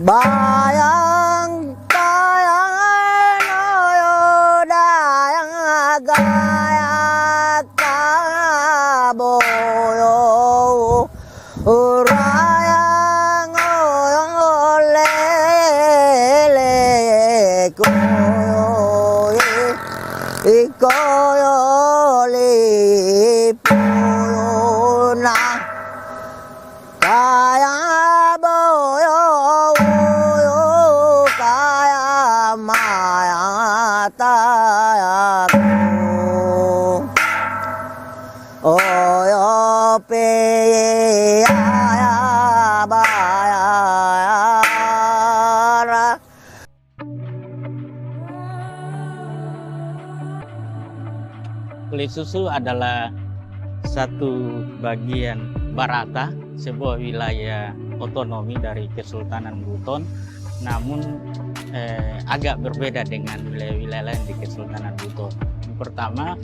Bayang tayang oyo dayang gaya kaboyo urayang oyo lele koyo ikoyo lipuyo na kaya boyo tayaku oyo pe ya bayara. Kulit susu adalah satu bagian Barata, sebuah wilayah otonomi dari Kesultanan Buton, namun agak berbeda dengan wilayah-wilayah lain di Kesultanan Buton. Yang pertama,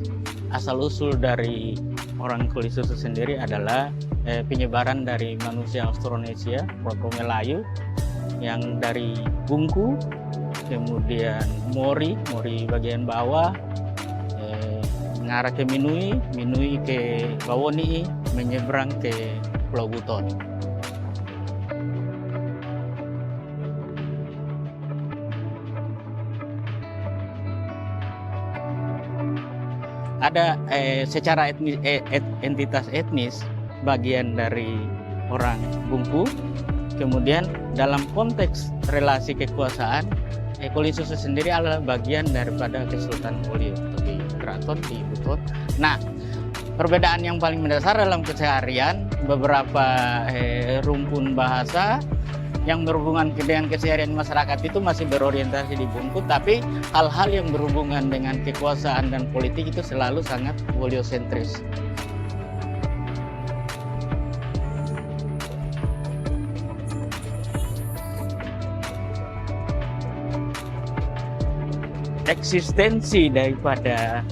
asal-usul dari orang kulit susu sendiri adalah penyebaran dari manusia Austronesia, Proto-Melayu, yang dari Bungku, kemudian Mori bagian bawah, mengarah ke Minui ke Bawoni, menyeberang ke Pulau Buton. Ada secara entitas etnis bagian dari orang Bungku, kemudian dalam konteks relasi kekuasaan, kulit susu sendiri adalah bagian daripada Kesultanan Polio di Keraton di Buton. Nah, perbedaan yang paling mendasar dalam keseharian, beberapa rumpun bahasa yang berhubungan dengan keseharian masyarakat itu masih berorientasi di Bungku, tapi hal-hal yang berhubungan dengan kekuasaan dan politik itu selalu sangat poliosentris. Eksistensi daripada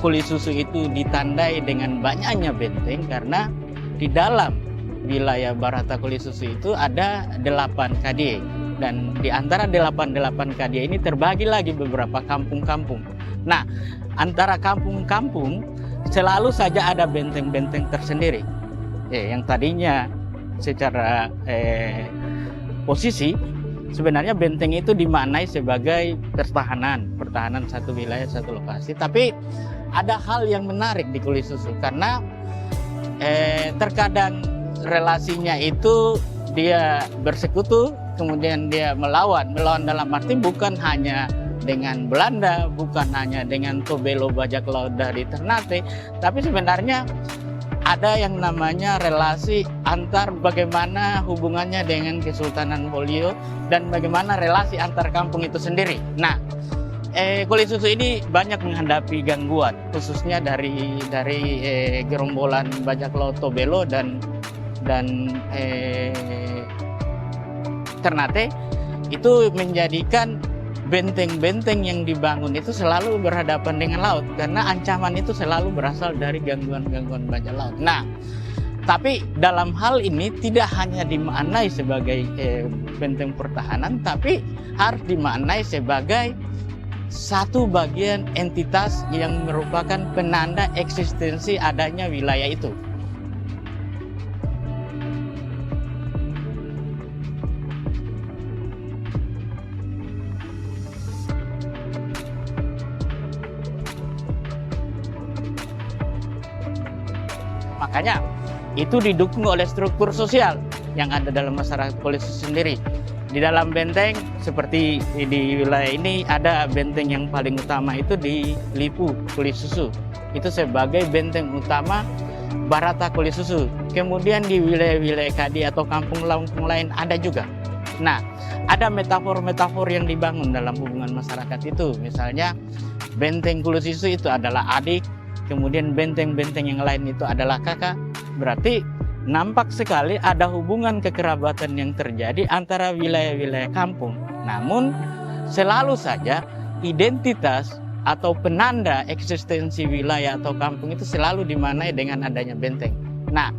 kulit susu itu ditandai dengan banyaknya benteng karena di dalam wilayah Barata kulit susu itu ada 8 KD, dan di antara 8 KD ini terbagi lagi beberapa kampung-kampung. Nah, antara kampung-kampung selalu saja ada benteng-benteng tersendiri. Yang tadinya secara posisi sebenarnya benteng itu dimaknai sebagai pertahanan satu wilayah, satu lokasi. Tapi ada hal yang menarik di kulit susu karena terkadang relasinya itu dia bersekutu, kemudian dia melawan dalam arti bukan hanya dengan Belanda, bukan hanya dengan Tobelo bajak laut dari Ternate, tapi sebenarnya ada yang namanya relasi antar bagaimana hubungannya dengan Kesultanan Polio dan bagaimana relasi antar kampung itu sendiri. Nah, kulit susu ini banyak menghadapi gangguan, khususnya dari gerombolan bajak laut Tobelo dan Ternate, itu menjadikan benteng-benteng yang dibangun itu selalu berhadapan dengan laut karena ancaman itu selalu berasal dari gangguan-gangguan bajak laut. Nah, tapi dalam hal ini tidak hanya dimaknai sebagai benteng pertahanan, tapi harus dimaknai sebagai satu bagian entitas yang merupakan penanda eksistensi adanya wilayah itu. Makanya itu didukung oleh struktur sosial yang ada dalam masyarakat Kulit Susu sendiri. Di dalam benteng seperti di wilayah ini ada benteng yang paling utama itu di Lipu Kulit Susu. Itu sebagai benteng utama Barata Kulit Susu. Kemudian di wilayah-wilayah Kadi atau kampung-kampung lain ada juga. Nah, ada metafor-metafor yang dibangun dalam hubungan masyarakat itu. Misalnya benteng Kulit Susu itu adalah adik, kemudian benteng-benteng yang lain itu adalah kakak. Berarti nampak sekali ada hubungan kekerabatan yang terjadi antara wilayah-wilayah kampung. Namun selalu saja identitas atau penanda eksistensi wilayah atau kampung itu selalu dimaknai dengan adanya benteng. Nah,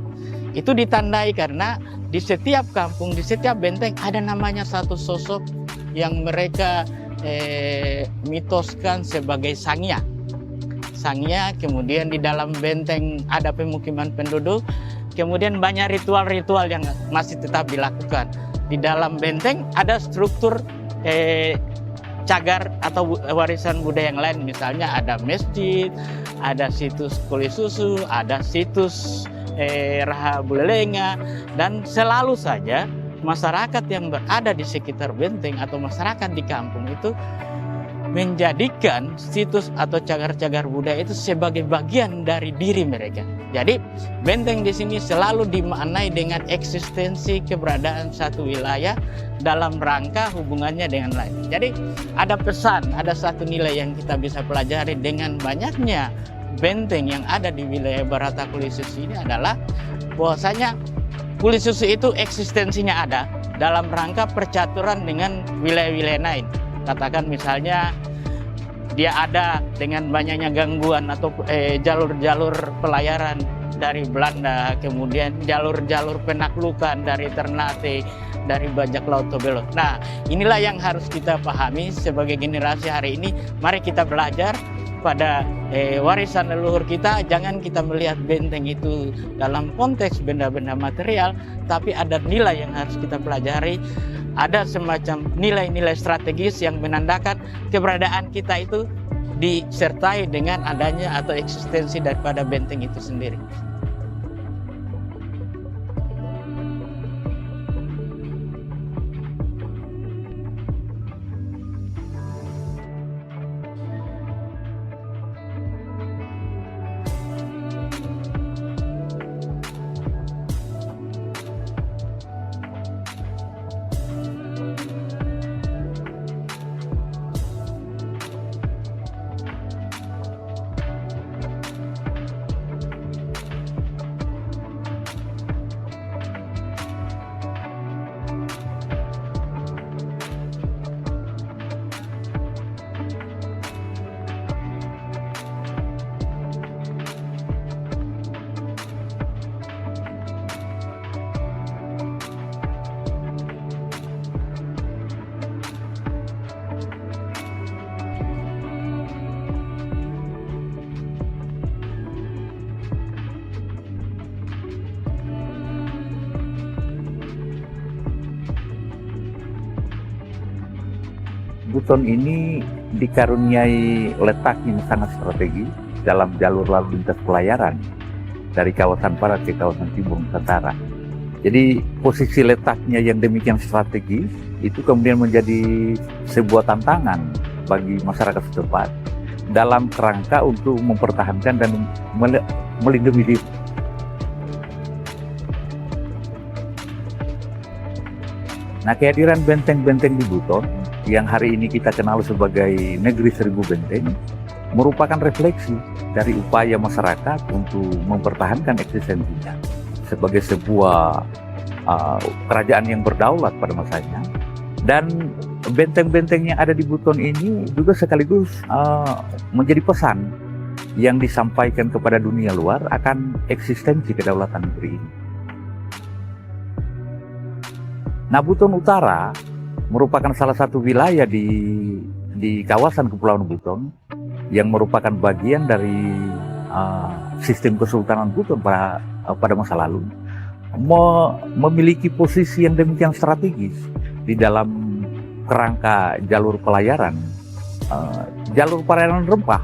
itu ditandai karena di setiap kampung, di setiap benteng ada namanya satu sosok yang mereka mitoskan sebagai sangya. Sangya, kemudian di dalam benteng ada pemukiman penduduk, kemudian banyak ritual-ritual yang masih tetap dilakukan. Di dalam benteng ada struktur cagar atau warisan budaya yang lain, misalnya ada masjid, ada situs Kulit Susu, ada situs Raha Bulelenga, dan selalu saja masyarakat yang berada di sekitar benteng atau masyarakat di kampung itu menjadikan situs atau cagar-cagar budaya itu sebagai bagian dari diri mereka. Jadi benteng di sini selalu dimaknai dengan eksistensi keberadaan satu wilayah dalam rangka hubungannya dengan lain. Jadi ada pesan, ada satu nilai yang kita bisa pelajari dengan banyaknya benteng yang ada di wilayah Barata Kulit Susu ini adalah bahwasanya Kulit Susu itu eksistensinya ada dalam rangka percaturan dengan wilayah-wilayah lain. Katakan misalnya dia ada dengan banyaknya gangguan atau jalur-jalur pelayaran dari Belanda, kemudian jalur-jalur penaklukan dari Ternate, dari bajak laut Tobelo. Nah, inilah yang harus kita pahami sebagai generasi hari ini. Mari kita belajar pada warisan leluhur kita. Jangan kita melihat benteng itu dalam konteks benda-benda material, tapi ada nilai yang harus kita pelajari. Ada semacam nilai-nilai strategis yang menandakan keberadaan kita itu disertai dengan adanya atau eksistensi daripada benteng itu sendiri. Buton ini dikaruniai letak yang sangat strategis dalam jalur lalu lintas pelayaran dari kawasan barat ke kawasan timur Nusantara. Jadi posisi letaknya yang demikian strategis itu kemudian menjadi sebuah tantangan bagi masyarakat setempat dalam kerangka untuk mempertahankan dan melindungi diri. Nah, kehadiran benteng-benteng di Buton yang hari ini kita kenal sebagai Negeri Seribu Benteng merupakan refleksi dari upaya masyarakat untuk mempertahankan eksistensinya sebagai sebuah kerajaan yang berdaulat pada masanya. Dan benteng-benteng yang ada di Buton ini juga sekaligus menjadi pesan yang disampaikan kepada dunia luar akan eksistensi kedaulatan negeri ini. Nah, Buton Utara merupakan salah satu wilayah di kawasan Kepulauan Buton yang merupakan bagian dari sistem Kesultanan Buton pada masa lalu, memiliki posisi yang demikian strategis di dalam kerangka jalur pelayaran rempah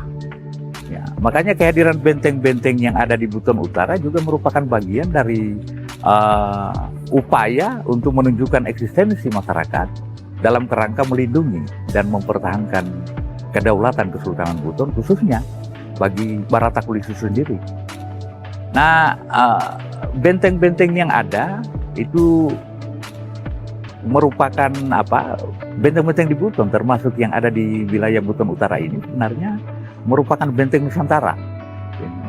Ya, makanya kehadiran benteng-benteng yang ada di Buton Utara juga merupakan bagian dari upaya untuk menunjukkan eksistensi masyarakat dalam kerangka melindungi dan mempertahankan kedaulatan Kesultanan Buton, khususnya bagi Baratakuli sendiri. Nah, benteng-benteng yang ada itu merupakan benteng-benteng di Buton, termasuk yang ada di wilayah Buton Utara ini sebenarnya merupakan benteng Nusantara.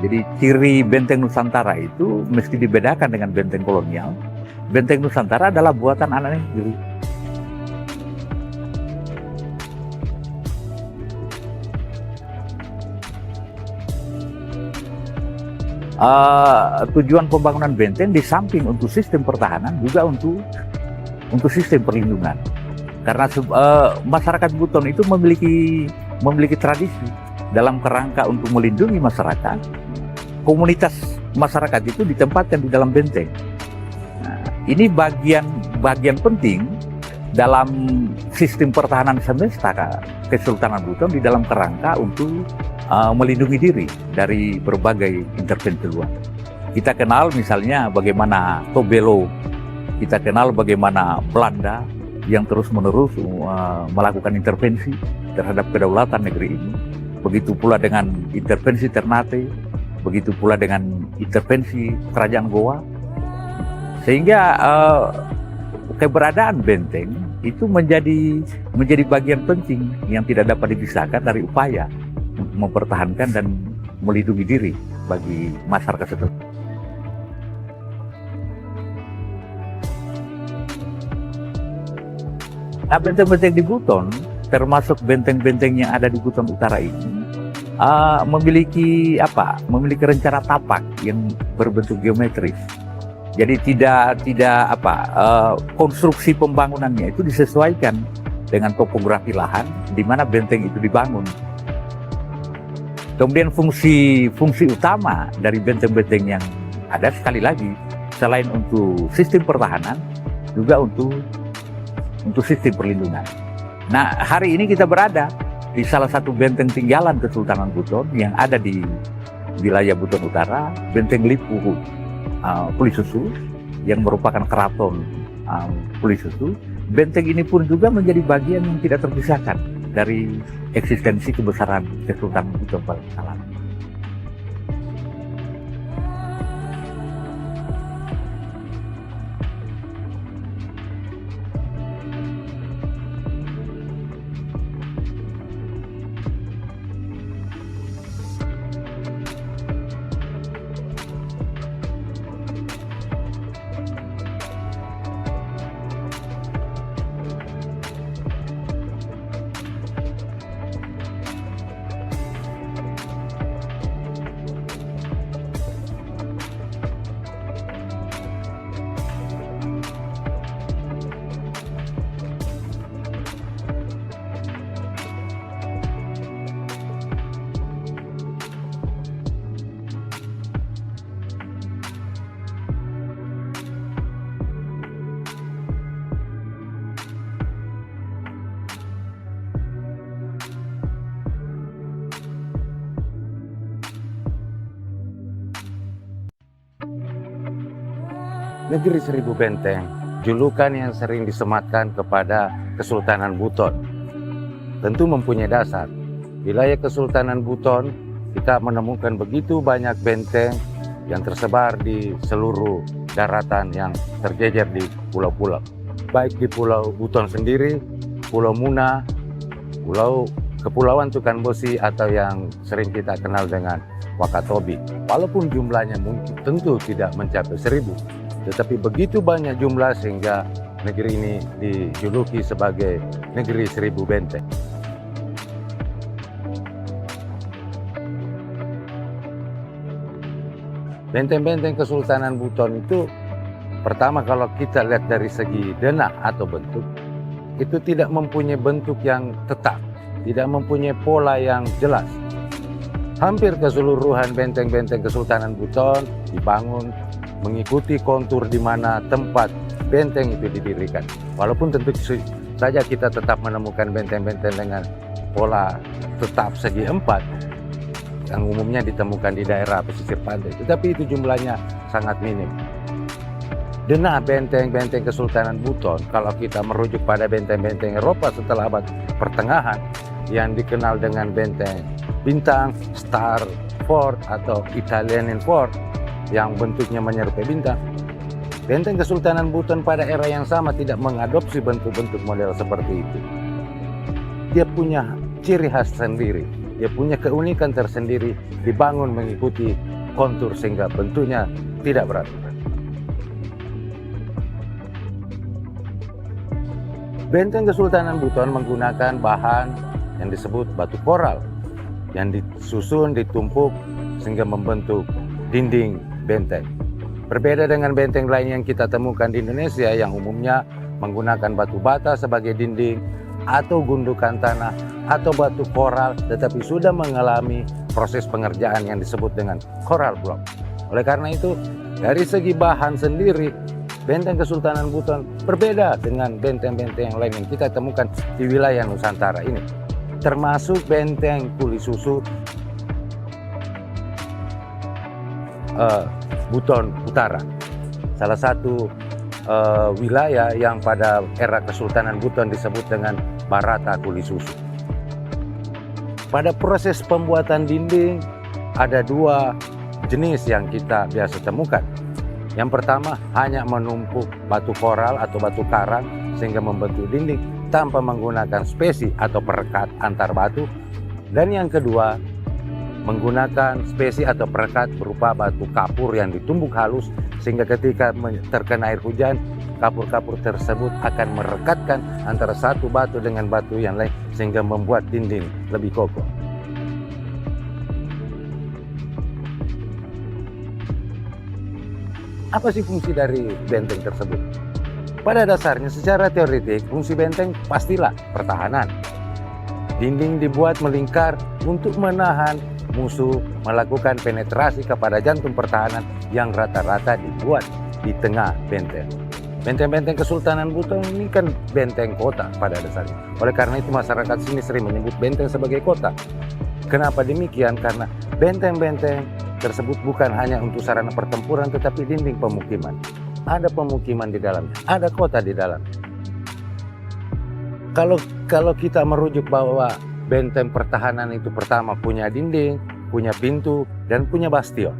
Jadi ciri benteng Nusantara itu mesti dibedakan dengan benteng kolonial. Benteng Nusantara adalah buatan anak negeri. Tujuan pembangunan benteng di samping untuk sistem pertahanan juga untuk sistem perlindungan, karena masyarakat Buton itu memiliki tradisi dalam kerangka untuk melindungi masyarakat. Komunitas masyarakat itu ditempatkan di dalam benteng. Nah, ini bagian penting dalam sistem pertahanan semesta Kesultanan Buton di dalam kerangka untuk melindungi diri dari berbagai intervensi luar. Kita kenal misalnya bagaimana Tobelo. Kita kenal bagaimana Belanda yang terus-menerus melakukan intervensi terhadap kedaulatan negeri ini. Begitu pula dengan intervensi Ternate, begitu pula dengan intervensi Kerajaan Goa. Sehingga keberadaan benteng itu menjadi bagian penting yang tidak dapat dipisahkan dari upaya untuk mempertahankan dan melindungi diri bagi masyarakat setempat. Nah, benteng-benteng di Buton, termasuk benteng-benteng yang ada di Buton Utara ini, memiliki rencana tapak yang berbentuk geometris. Jadi konstruksi pembangunannya itu disesuaikan dengan topografi lahan di mana benteng itu dibangun. Kemudian fungsi utama dari benteng-benteng yang ada sekali lagi selain untuk sistem pertahanan juga untuk sistem perlindungan. Nah, hari ini kita berada di salah satu benteng tinggalan Kesultanan Buton yang ada di wilayah Buton Utara, Benteng Lipuhu Pulisusu, yang merupakan keraton Pulisusu. Benteng ini pun juga menjadi bagian yang tidak terpisahkan dari eksistensi kebesaran Kesultanan Buton Bangsalan. Negeri Seribu Benteng, julukan yang sering disematkan kepada Kesultanan Buton. Tentu mempunyai dasar. Wilayah Kesultanan Buton, kita menemukan begitu banyak benteng yang tersebar di seluruh daratan yang terjejer di pulau-pulau. Baik di Pulau Buton sendiri, Pulau Muna, Kepulauan Tukanbosi, atau yang sering kita kenal dengan Wakatobi. Walaupun jumlahnya mungkin tentu tidak mencapai 1000, tetapi begitu banyak jumlah sehingga negeri ini dijuluki sebagai Negeri Seribu Benteng. Benteng-benteng Kesultanan Buton itu, pertama kalau kita lihat dari segi denah atau bentuk, itu tidak mempunyai bentuk yang tetap, tidak mempunyai pola yang jelas. Hampir keseluruhan benteng-benteng Kesultanan Buton dibangun mengikuti kontur di mana tempat benteng itu didirikan. Walaupun tentu saja kita tetap menemukan benteng-benteng dengan pola tetap segi 4, yang umumnya ditemukan di daerah pesisir pantai, tetapi itu jumlahnya sangat minim. Denah benteng-benteng Kesultanan Buton, kalau kita merujuk pada benteng-benteng Eropa setelah abad pertengahan yang dikenal dengan benteng bintang, star fort atau Italian fort yang bentuknya menyerupai bintang. Benteng Kesultanan Buton pada era yang sama tidak mengadopsi bentuk-bentuk model seperti itu. Dia punya ciri khas sendiri, dia punya keunikan tersendiri, dibangun mengikuti kontur sehingga bentuknya tidak beraturan. Benteng Kesultanan Buton menggunakan bahan yang disebut batu koral yang disusun, ditumpuk sehingga membentuk dinding benteng. Berbeda dengan benteng lain yang kita temukan di Indonesia yang umumnya menggunakan batu bata sebagai dinding atau gundukan tanah atau batu koral, tetapi sudah mengalami proses pengerjaan yang disebut dengan coral block. Oleh karena itu, dari segi bahan sendiri, benteng Kesultanan Buton berbeda dengan benteng-benteng yang lain yang kita temukan di wilayah Nusantara ini, termasuk benteng Kuli Susu Buton Utara, salah satu wilayah yang pada era Kesultanan Buton disebut dengan Barata Kuli Susu. Pada proses pembuatan dinding ada dua jenis yang kita biasa temukan. Yang pertama hanya menumpuk batu koral atau batu karang sehingga membentuk dinding tanpa menggunakan spesi atau perekat antar batu. Dan yang kedua menggunakan spesi atau perekat berupa batu kapur yang ditumbuk halus sehingga ketika terkena air hujan, kapur-kapur tersebut akan merekatkan antara satu batu dengan batu yang lain sehingga membuat dinding lebih kokoh. Apa sih fungsi dari benteng tersebut? Pada dasarnya secara teoretik fungsi benteng pastilah pertahanan. Dinding dibuat melingkar untuk menahan musuh melakukan penetrasi kepada jantung pertahanan yang rata-rata dibuat di tengah benteng. Benteng-benteng Kesultanan Buton ini kan benteng kota pada dasarnya. Oleh karena itu masyarakat sini sering menyebut benteng sebagai kota. Kenapa demikian? Karena benteng-benteng tersebut bukan hanya untuk sarana pertempuran tetapi dinding pemukiman. Ada pemukiman di dalamnya, ada kota di dalam. Kalau kita merujuk bahwa benteng pertahanan itu pertama punya dinding, punya pintu, dan punya bastion,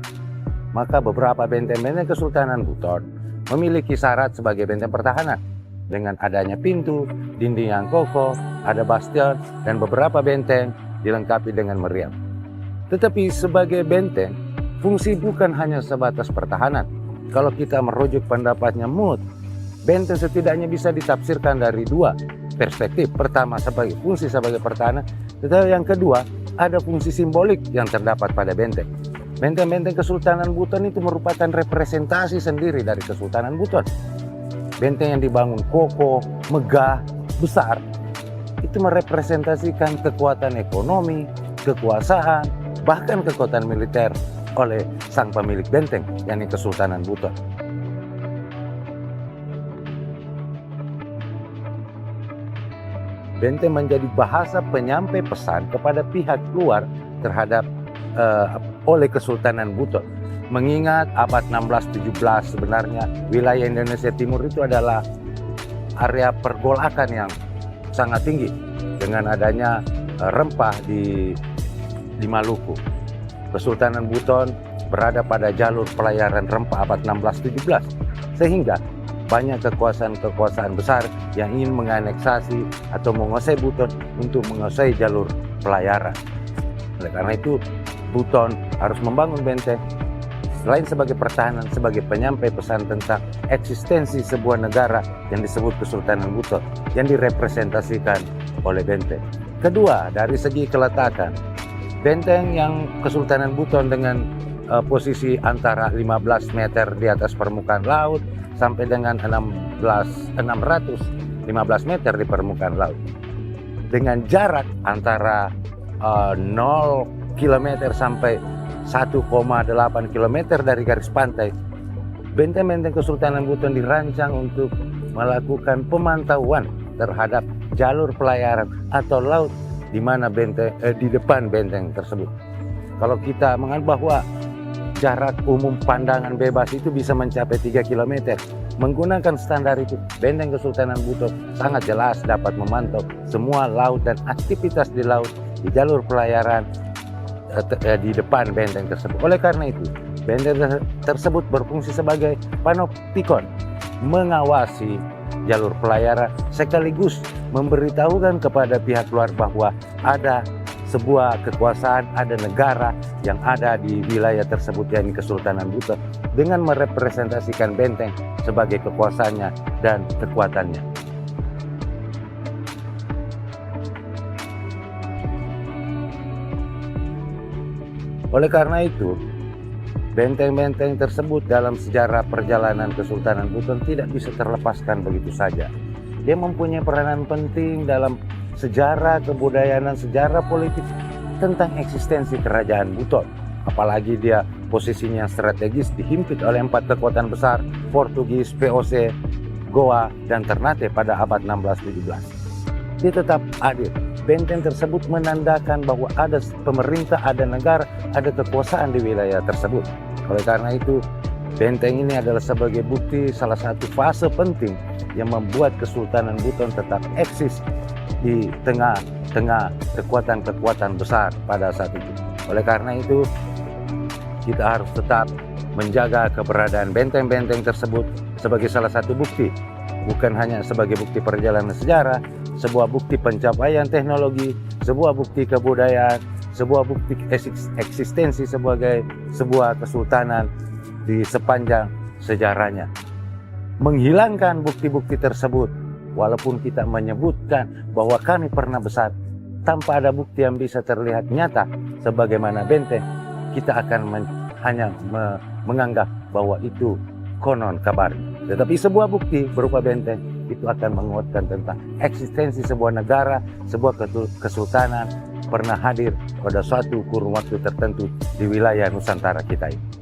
maka beberapa benteng-benteng Kesultanan Buton memiliki syarat sebagai benteng pertahanan dengan adanya pintu, dinding yang kokoh, ada bastion, dan beberapa benteng dilengkapi dengan meriam. Tetapi sebagai benteng, fungsi bukan hanya sebatas pertahanan. Kalau kita merujuk pendapatnya Muth, benteng setidaknya bisa ditafsirkan dari dua perspektif. Pertama sebagai fungsi sebagai pertahanan, tetapi yang kedua ada fungsi simbolik yang terdapat pada benteng. Benteng-benteng Kesultanan Buton itu merupakan representasi sendiri dari Kesultanan Buton. Benteng yang dibangun kokoh, megah, besar, itu merepresentasikan kekuatan ekonomi, kekuasaan, bahkan kekuatan militer oleh sang pemilik benteng, yakni Kesultanan Buton. Benteng menjadi bahasa penyampai pesan kepada pihak luar terhadap oleh Kesultanan Buton. Mengingat abad 16-17 sebenarnya wilayah Indonesia Timur itu adalah area pergolakan yang sangat tinggi dengan adanya rempah di Maluku. Kesultanan Buton berada pada jalur pelayaran rempah abad 16-17 sehingga banyak kekuasaan-kekuasaan besar yang ingin menganeksasi atau menguasai Buton untuk menguasai jalur pelayaran. Oleh karena itu, Buton harus membangun benteng selain sebagai pertahanan, sebagai penyampai pesan tentang eksistensi sebuah negara yang disebut Kesultanan Buton yang direpresentasikan oleh benteng. Kedua, dari segi keletakan, benteng yang Kesultanan Buton dengan posisi antara 15 meter di atas permukaan laut sampai dengan 615 meter di permukaan laut. Dengan jarak antara 0 km sampai 1,8 km dari garis pantai, benteng-benteng Kesultanan Buton dirancang untuk melakukan pemantauan terhadap jalur pelayaran atau laut di mana di depan benteng tersebut. Kalau kita menganggap bahwa jarak umum pandangan bebas itu bisa mencapai 3 km, menggunakan standar itu, Benteng Kesultanan Buton sangat jelas dapat memantau semua laut dan aktivitas di laut di jalur pelayaran di depan benteng tersebut. Oleh karena itu, benteng tersebut berfungsi sebagai panoptikon mengawasi jalur pelayaran sekaligus memberitahukan kepada pihak luar bahwa ada sebuah kekuasaan, ada negara yang ada di wilayah tersebut, yakni Kesultanan Buton, dengan merepresentasikan benteng sebagai kekuasaannya dan kekuatannya. Oleh karena itu, benteng-benteng tersebut dalam sejarah perjalanan Kesultanan Buton tidak bisa terlepaskan begitu saja. Dia mempunyai peranan penting dalam sejarah kebudayaan dan sejarah politik tentang eksistensi kerajaan Buton. Apalagi dia posisinya strategis dihimpit oleh 4 kekuatan besar, Portugis, VOC, Goa, dan Ternate pada abad 16-17. Dia tetap hadir. Benteng tersebut menandakan bahwa ada pemerintah, ada negara, ada kekuasaan di wilayah tersebut. Oleh karena itu, benteng ini adalah sebagai bukti salah satu fase penting yang membuat Kesultanan Buton tetap eksis di tengah-tengah kekuatan-kekuatan besar pada saat itu. Oleh karena itu, kita harus tetap menjaga keberadaan benteng-benteng tersebut sebagai salah satu bukti, bukan hanya sebagai bukti perjalanan sejarah, sebuah bukti pencapaian teknologi, sebuah bukti kebudayaan, sebuah bukti eksistensi sebagai sebuah kesultanan di sepanjang sejarahnya. Menghilangkan bukti-bukti tersebut, walaupun kita menyebutkan bahwa kami pernah besar, tanpa ada bukti yang bisa terlihat nyata sebagaimana benteng, kita akan hanya menganggap bahwa itu konon kabar. Tetapi sebuah bukti berupa benteng itu akan menguatkan tentang eksistensi sebuah negara, sebuah kesultanan pernah hadir pada suatu kurun waktu tertentu di wilayah Nusantara kita ini.